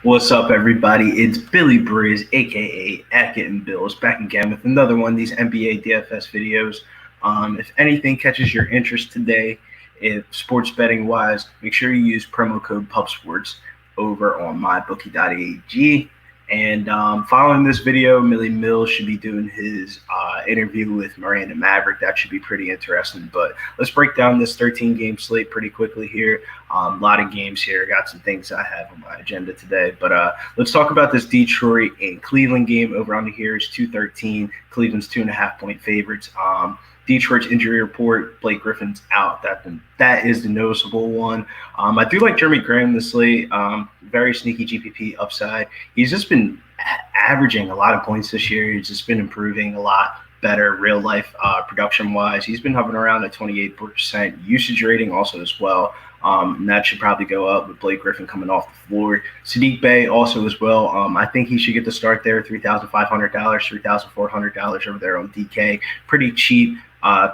What's up, everybody? It's Billy Briz, aka at Getting Bills, back again with another one of these NBA DFS videos. If anything catches your interest today, if sports betting wise, make sure you use promo code PUBSports over on mybookie.ag. And following this video, Millie Mills should be doing his interview with Miranda Maverick. That should be pretty interesting. But let's break down this 13-game slate pretty quickly here. A lot of games here. Got some things I have on my agenda today. But let's talk about this Detroit and Cleveland game. Over on here is 213. Cleveland's 2.5-point favorites. Detroit's injury report, Blake Griffin's out. That is the noticeable one. I do like Jeremy Graham this slate. Very sneaky GPP upside. He's just been averaging a lot of points this year. He's just been improving a lot better real life production wise. He's been hovering around a 28% usage rating also as well. And that should probably go up with Blake Griffin coming off the floor. Sadiq Bey also as well. I think he should get the start there, $3,500, $3,400 over there on DK. Pretty cheap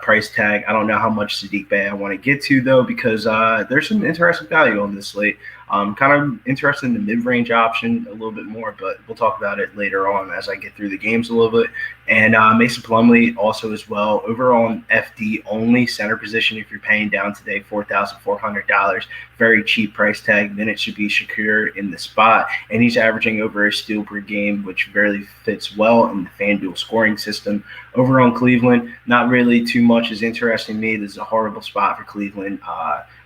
price tag. I don't know how much Sadiq Bey I want to get to, though, because there's some interesting value on this slate. Kind of interested in the mid-range option a little bit more, but we'll talk about it later on as I get through the games a little bit. And Mason Plumlee also as well. Over on FD only, center position if you're paying down today, $4,400. Very cheap price tag. Then it should be Shakur in the spot. And he's averaging over a steal per game, which barely fits well in the Fanduel scoring system. Over on Cleveland, not really too much is interesting me. This is a horrible spot for Cleveland.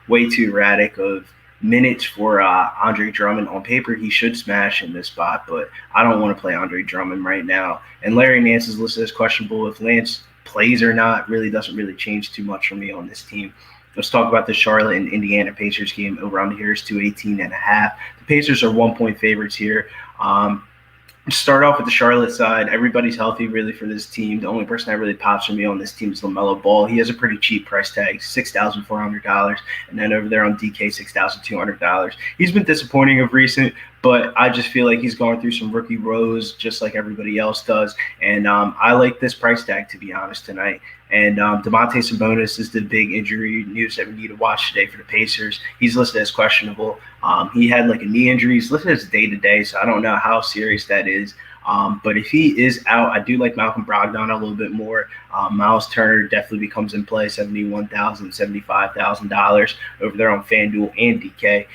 Way too erratic of minutes for Andre Drummond. On paper, he should smash in this spot, but I don't want to play Andre Drummond right now. And Larry Nance is listed as questionable. If Lance plays or not really doesn't really change too much for me on this team. Let's talk about the Charlotte and Indiana Pacers game. Over on here is 218.5. The Pacers are 1-point favorites here. Start off with the Charlotte side. Everybody's healthy, really, for this team. The only person that really pops for me on this team is LaMelo Ball. He has a pretty cheap price tag, $6,400. And then over there on DK, $6,200. He's been disappointing of recent, but I just feel like he's going through some rookie woes just like everybody else does. And I like this price tag, to be honest, tonight. And Domantas Sabonis is the big injury news that we need to watch today for the Pacers. He's listed as questionable. He had like a knee injury. He's listed as day-to-day, so I don't know how serious that is. But if he is out, I do like Malcolm Brogdon a little bit more. Miles Turner definitely becomes in play, $71,000, $75,000 over there on FanDuel and DK.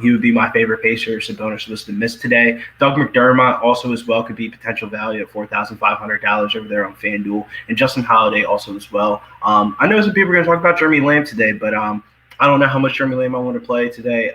He would be my favorite Pacer. Sabonis was to miss today. Doug McDermott also as well could be potential value at $4,500 over there on FanDuel. And Justin Holiday also as well. I know some people are going to talk about Jeremy Lamb today, but I don't know how much Jeremy Lamb I want to play today.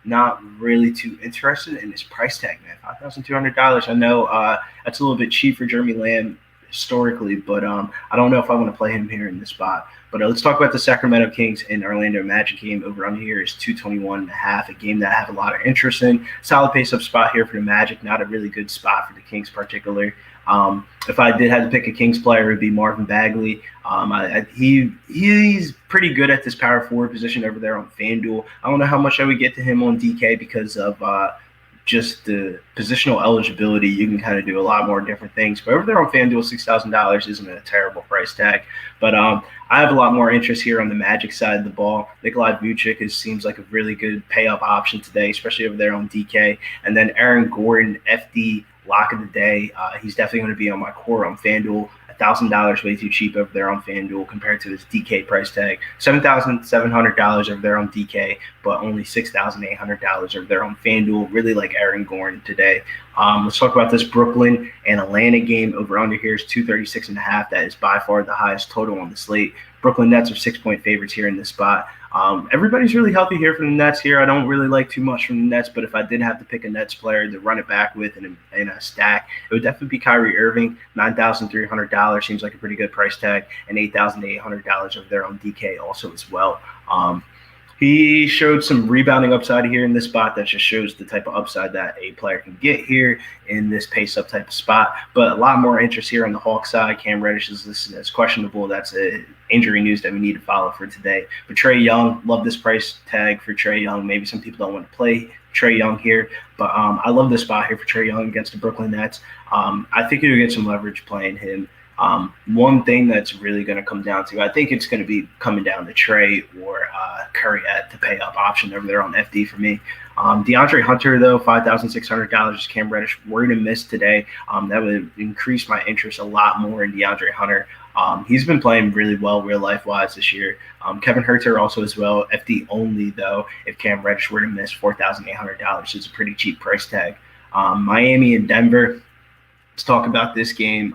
Not really too interested in his price tag, man. $5,200. I know that's a little bit cheap for Jeremy Lamb historically, but I don't know if I want to play him here in this spot. But let's talk about the Sacramento Kings and Orlando Magic game. Over on here is 221.5, a game that I have a lot of interest in. Solid pace-up spot here for the Magic, not a really good spot for the Kings particularly. If I did have to pick a Kings player, it would be Marvin Bagley. He's pretty good at this power forward position over there on FanDuel. I don't know how much I would get to him on DK because of just the positional eligibility. You can kind of do a lot more different things. But over there on FanDuel, $6,000 isn't a terrible price tag. But I have a lot more interest here on the Magic side of the ball. Nikolai Vucevic seems like a really good pay-up option today, especially over there on DK. And then Aaron Gordon, FD, lock of the day. He's definitely going to be on my core on FanDuel. $1,000 way too cheap over there on FanDuel compared to his DK price tag. $7,700 over there on DK, but only $6,800 over there on FanDuel. Really like Aaron Gordon today. Let's talk about this Brooklyn and Atlanta game. Over under here is 236.5. That is by far the highest total on the slate. Brooklyn Nets are 6-point favorites here in this spot. Everybody's really healthy here for the Nets here. I don't really like too much from the Nets, but if I did have to pick a Nets player to run it back with in a stack, it would definitely be Kyrie Irving. $9,300 seems like a pretty good price tag, and $8,800 over there on DK also as well. He showed some rebounding upside here in this spot. That just shows the type of upside that a player can get here in this pace-up type of spot. But a lot more interest here on the Hawks side. Cam Reddish is listed as questionable. That's injury news that we need to follow for today. But Trae Young, love this price tag for Trae Young. Maybe some people don't want to play Trae Young here, but I love this spot here for Trae Young against the Brooklyn Nets. I think you'll get some leverage playing him. One thing that's really going to come down to, I think it's going to be coming down to Trae or Curry at the pay-up option over there on FD for me. DeAndre Hunter, though, $5,600. Cam Reddish were to miss today. That would increase my interest a lot more in DeAndre Hunter. He's been playing really well real life wise this year. Kevin Huerter also as well. FD only, though, if Cam Reddish were to miss, $4,800 is a pretty cheap price tag. Miami and Denver. Let's talk about this game.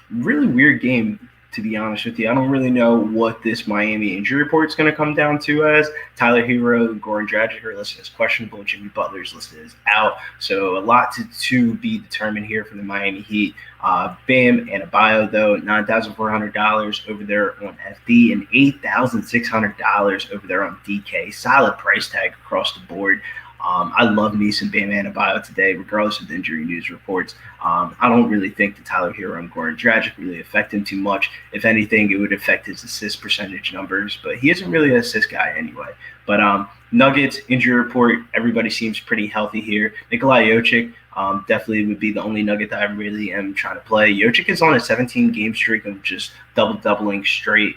Really weird game, to be honest with you. I don't really know what this Miami injury report is going to come down to as. Tyler Hero, Goran Dragic are listed as questionable. Jimmy Butler is listed as out. So a lot to be determined here for the Miami Heat. Bam Adebayo, though, $9,400 over there on FD and $8,600 over there on DK. Solid price tag across the board. I love me some Bam Adebayo today, regardless of the injury news reports. I don't really think the Tyler Hero and Goran Dragic really affect him too much. If anything, it would affect his assist percentage numbers, but he isn't really an assist guy anyway. But Nuggets injury report, everybody seems pretty healthy here. Nikola Jokic definitely would be the only Nugget that I really am trying to play. Jokic is on a 17-game streak of just doubling straight.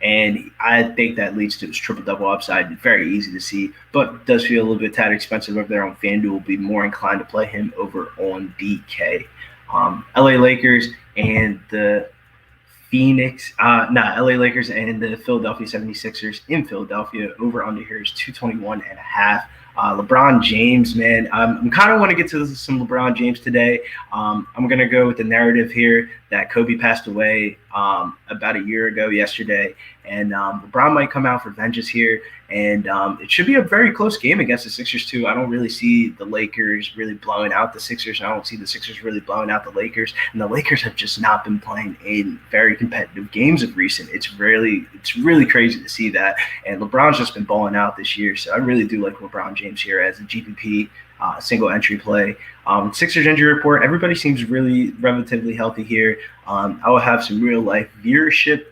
And I think that leads to his triple-double upside. Very easy to see, but does feel a little bit tad expensive over there on Fanduel. Will be more inclined to play him over on DK. LA Lakers and the LA Lakers and the Philadelphia 76ers in Philadelphia. Over under here is 221.5. LeBron James, man, I'm kind of want to get to some LeBron James today. I'm going to go with the narrative here that Kobe passed away about a year ago yesterday, and LeBron might come out for vengeance here, and it should be a very close game against the Sixers too. I don't really see the Lakers really blowing out the Sixers, and I don't see the Sixers really blowing out the Lakers, and the Lakers have just not been playing in very competitive games of recent. It's really crazy to see that, and LeBron's just been balling out this year, so I really do like LeBron James here as a GPP single entry play. Sixers injury report, everybody seems really relatively healthy here. I will have some real life viewership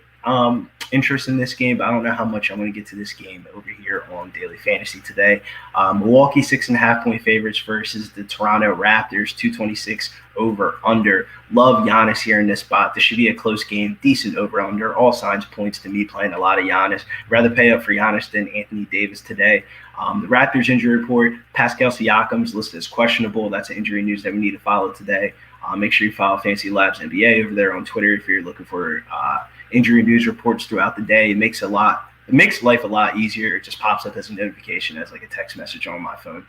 interest in this game, but I don't know how much I'm going to get to this game over here on Daily Fantasy today. Milwaukee 6.5-point favorites versus the Toronto Raptors, 226 over under. Love Giannis here in this spot. This should be a close game, decent over under. All signs points to me playing a lot of Giannis. Rather pay up for Giannis than Anthony Davis today. The Raptors injury report, Pascal Siakam's listed as questionable. That's an injury news that we need to follow today. Make sure you follow Fantasy Labs NBA over there on Twitter if you're looking for injury news reports throughout the day. It makes life a lot easier. It just pops up as a notification, as like a text message on my phone.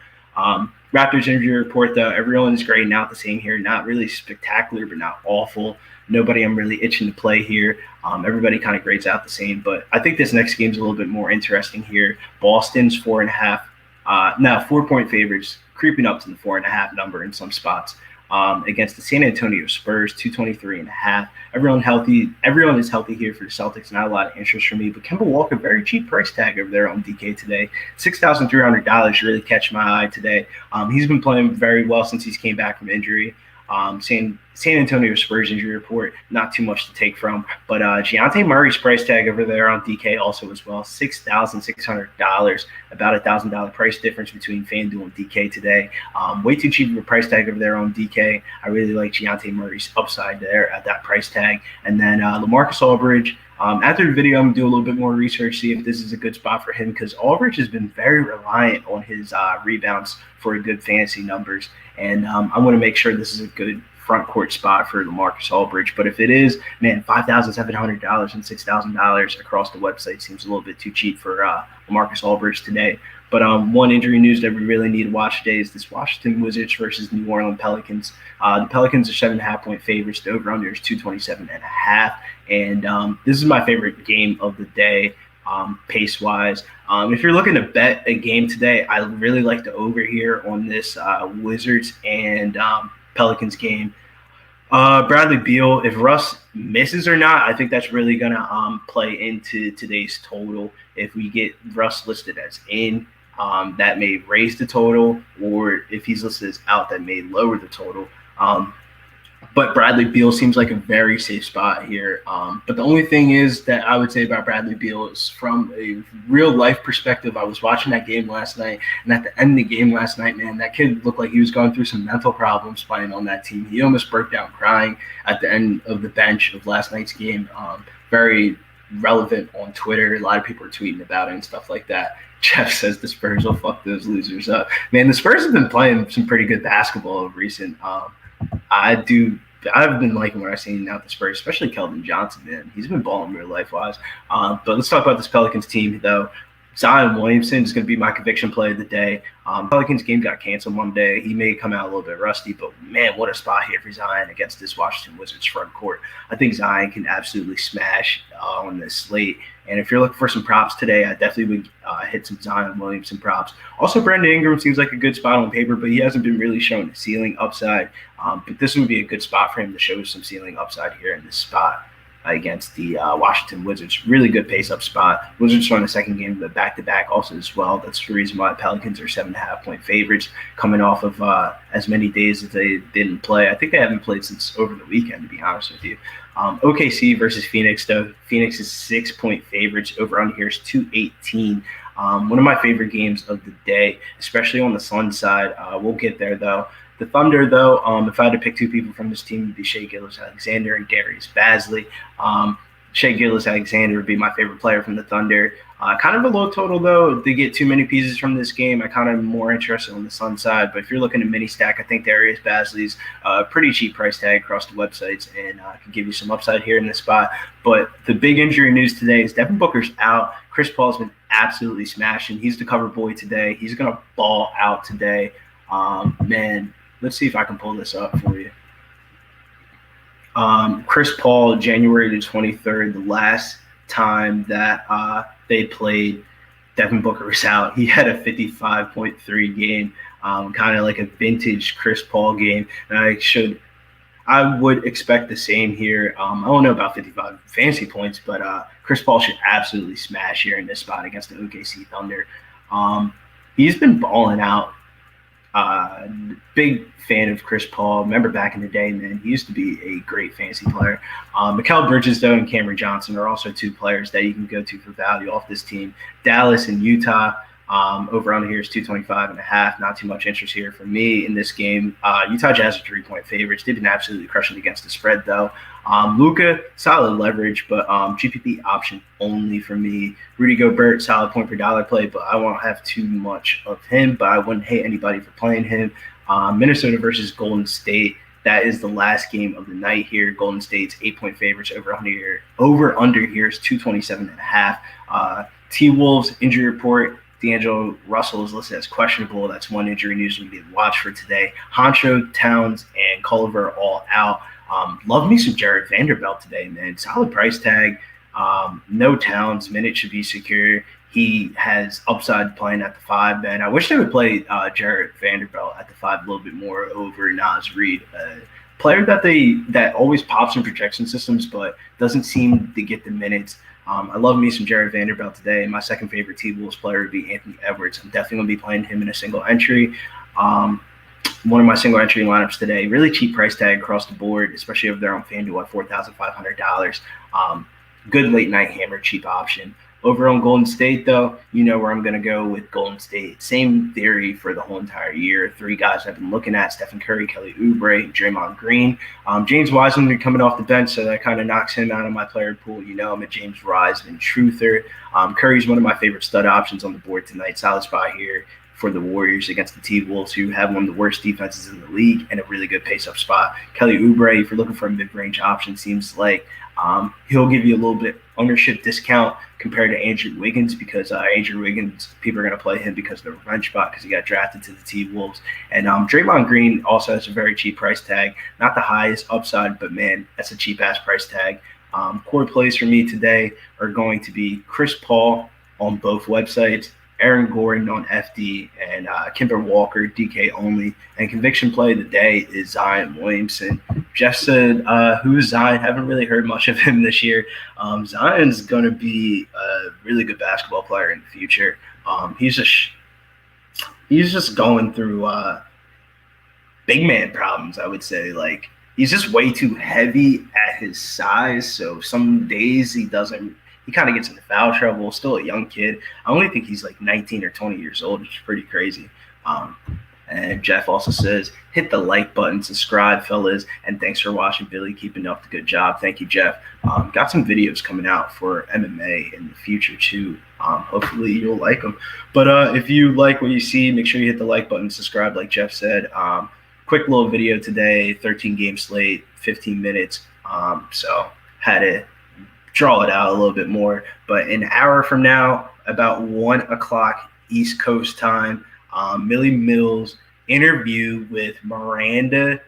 Raptors injury report, though, everyone is grading out the same here. Not really spectacular, but not awful. Nobody I'm really itching to play here. Everybody kind of grades out the same, but I think this next game is a little bit more interesting here. Boston's 4.5 favorites, creeping up to the 4.5 number in some spots. Against the San Antonio Spurs, 223.5. Everyone is healthy here for the Celtics. Not a lot of interest for me, but Kemba Walker, very cheap price tag over there on DK today. $6,300 really catch my eye today. He's been playing very well since he's came back from injury. San Antonio Spurs injury report, not too much to take from. But Giannis Murray's price tag over there on DK also as well, $6,600, about $1,000 price difference between FanDuel and DK today. Way too cheap of a price tag over there on DK. I really like Giannis Murray's upside there at that price tag. And then LaMarcus Aldridge. After the video, I'm going to do a little bit more research, see if this is a good spot for him, because Aldridge has been very reliant on his rebounds for good fantasy numbers. And I want to make sure this is a good front court spot for LaMarcus Aldridge. But if it is, man, $5,700 and $6,000 across the website seems a little bit too cheap for LaMarcus Aldridge today. But one injury news that we really need to watch today is this Washington Wizards versus New Orleans Pelicans. The Pelicans are 7.5-point favorites. The over-under is 227.5. And this is my favorite game of the day, pace-wise. If you're looking to bet a game today, I really like the over here on this Wizards and Pelicans game. Bradley Beal, if Russ misses or not, I think that's really going to play into today's total. If we get Russ listed as in, that may raise the total, or if he's listed as out, that may lower the total. But Bradley Beal seems like a very safe spot here. But the only thing is that I would say about Bradley Beal is from a real-life perspective. I was watching that game last night, and at the end of the game last night, man, that kid looked like he was going through some mental problems playing on that team. He almost broke down crying at the end of the bench of last night's game. Very, relevant on Twitter. A lot of people are tweeting about it and stuff like that. Jeff says the Spurs will fuck those losers up. Man, the Spurs have been playing some pretty good basketball of recent. I've been liking what I've seen out the Spurs, especially Keldon Johnson, man. He's been balling real life-wise. But let's talk about this Pelicans team, though. Zion Williamson is going to be my conviction play of the day. Pelicans game got canceled Monday. He may come out a little bit rusty, but man, what a spot here for Zion against this Washington Wizards front court. I think Zion can absolutely smash on this slate. And if you're looking for some props today, I definitely would hit some Zion Williamson props. Also, Brandon Ingram seems like a good spot on paper, but he hasn't been really showing the ceiling upside. But this would be a good spot for him to show some ceiling upside here in this spot against the Washington Wizards. Really good pace-up spot. Wizards won the second game of the back-to-back also as well. That's the reason why the Pelicans are 7.5-point favorites coming off of as many days as they didn't play. I think they haven't played since over the weekend, to be honest with you. OKC versus Phoenix, though. Phoenix is 6-point favorites. Over on here is 218. One of my favorite games of the day, especially on the Sun side. We'll get there, though. The Thunder, though, if I had to pick two people from this team, it would be Shai Gilgeous-Alexander and Darius Bazley. Shai Gilgeous-Alexander would be my favorite player from the Thunder. Kind of a low total, though. They get too many pieces from this game. I kind of am more interested on the Sun side. But if you're looking at mini stack, I think Darius Bazley's pretty cheap price tag across the websites and can give you some upside here in this spot. But the big injury news today is Devin Booker's out. Chris Paul's been absolutely smashing. He's the cover boy today. He's going to ball out today. Man, let's see if I can pull this up for you. Chris Paul, January the 23rd, the last time that they played, Devin Booker was out. He had a 55.3 game, kind of like a vintage Chris Paul game. And I would expect the same here. I don't know about 55 fantasy points, but Chris Paul should absolutely smash here in this spot against the OKC Thunder. He's been balling out. Big fan of Chris Paul. Remember back in the day, man, he used to be a great fantasy player. Mikal Bridges, though, and Cameron Johnson are also two players that you can go to for value off this team. Dallas and Utah, over on here is 225.5. Not too much interest here for me in this game. Utah Jazz are 3-point favorites. They've been absolutely crushing against the spread, though. Luka, solid leverage, but GPP option only for me. Rudy Gobert, solid point per dollar play, but I won't have too much of him, but I wouldn't hate anybody for playing him. Minnesota versus Golden State. That is the last game of the night here. Golden State's 8-point favorites. Over under here is 227.5. T-Wolves injury report. D'Angelo Russell is listed as questionable. That's one injury news we need to watch for today. Honcho, Towns, and Culver all out. Love me some Jared Vanderbilt today, man. Solid price tag. No Towns. Minute should be secure. He has upside playing at the 5, man. I wish they would play Jared Vanderbilt at the 5 a little bit more over Naz Reid. Player that always pops in projection systems, but doesn't seem to get the minutes. I love me some Jared Vanderbilt today. My second favorite T-Wolves player would be Anthony Edwards. I'm definitely going to be playing him in a single entry. One of my single entry lineups today. Really cheap price tag across the board, especially over there on Fanduel at $4,500. Good late night hammer, cheap option. Over on Golden State, though, you know where I'm going to go with Golden State. Same theory for the whole entire year. 3 guys I've been looking at: Stephen Curry, Kelly Oubre, Draymond Green. James Wiseman coming off the bench, so that kind of knocks him out of my player pool. You know I'm a James Wiseman truther. Curry's one of my favorite stud options on the board tonight. Solid spot here for the Warriors against the T-Wolves, who have one of the worst defenses in the league and a really good pace-up spot. Kelly Oubre, if you're looking for a mid-range option, seems like he'll give you a little bit ownership discount compared to Andrew Wiggins, because Andrew Wiggins, people are going to play him because of the revenge spot because he got drafted to the T-Wolves. And Draymond Green also has a very cheap price tag. Not the highest upside, but, man, that's a cheap-ass price tag. Core plays for me today are going to be Chris Paul on both websites, Aaron Gordon on FD, and Kemba Walker, DK only. And conviction play of the day is Zion Williamson. Jeff said, who's Zion? Haven't really heard much of him this year. Zion's going to be a really good basketball player in the future. He's just going through big man problems, I would say. Like, he's just way too heavy at his size. So some days he kind of gets into foul trouble. Still a young kid. I only think he's like 19 or 20 years old, which is pretty crazy. And Jeff also says, hit the like button, subscribe, fellas, and thanks for watching, Billy. Keeping up the good job. Thank you, Jeff. Got some videos coming out for MMA in the future, too. Hopefully you'll like them. But if you like what you see, make sure you hit the like button, subscribe, like Jeff said. Quick little video today, 13-game slate, 15 minutes. So had to draw it out a little bit more. But an hour from now, about 1 o'clock East Coast time, Millie Mills interview with Miranda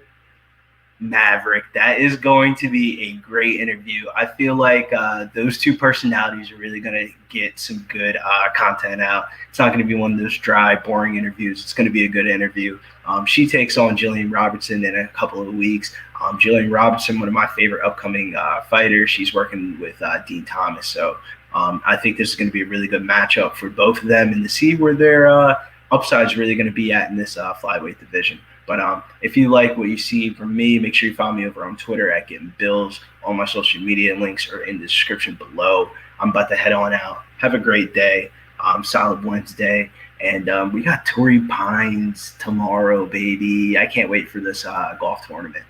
Maverick. That is going to be a great interview. I feel like those two personalities are really going to get some good content out. It's not going to be one of those dry, boring interviews. It's going to be a good interview. She takes on Jillian Robertson in a couple of weeks. Jillian Robertson, one of my favorite upcoming fighters. She's working with Dean Thomas. So I think this is going to be a really good matchup for both of them and to see where their upside is really going to be at in this flyweight division. But if you like what you see from me, make sure you follow me over on Twitter at Getting Bills. All my social media links are in the description below. I'm about to head on out. Have a great day. Solid Wednesday. And we got Torrey Pines tomorrow, baby. I can't wait for this golf tournament.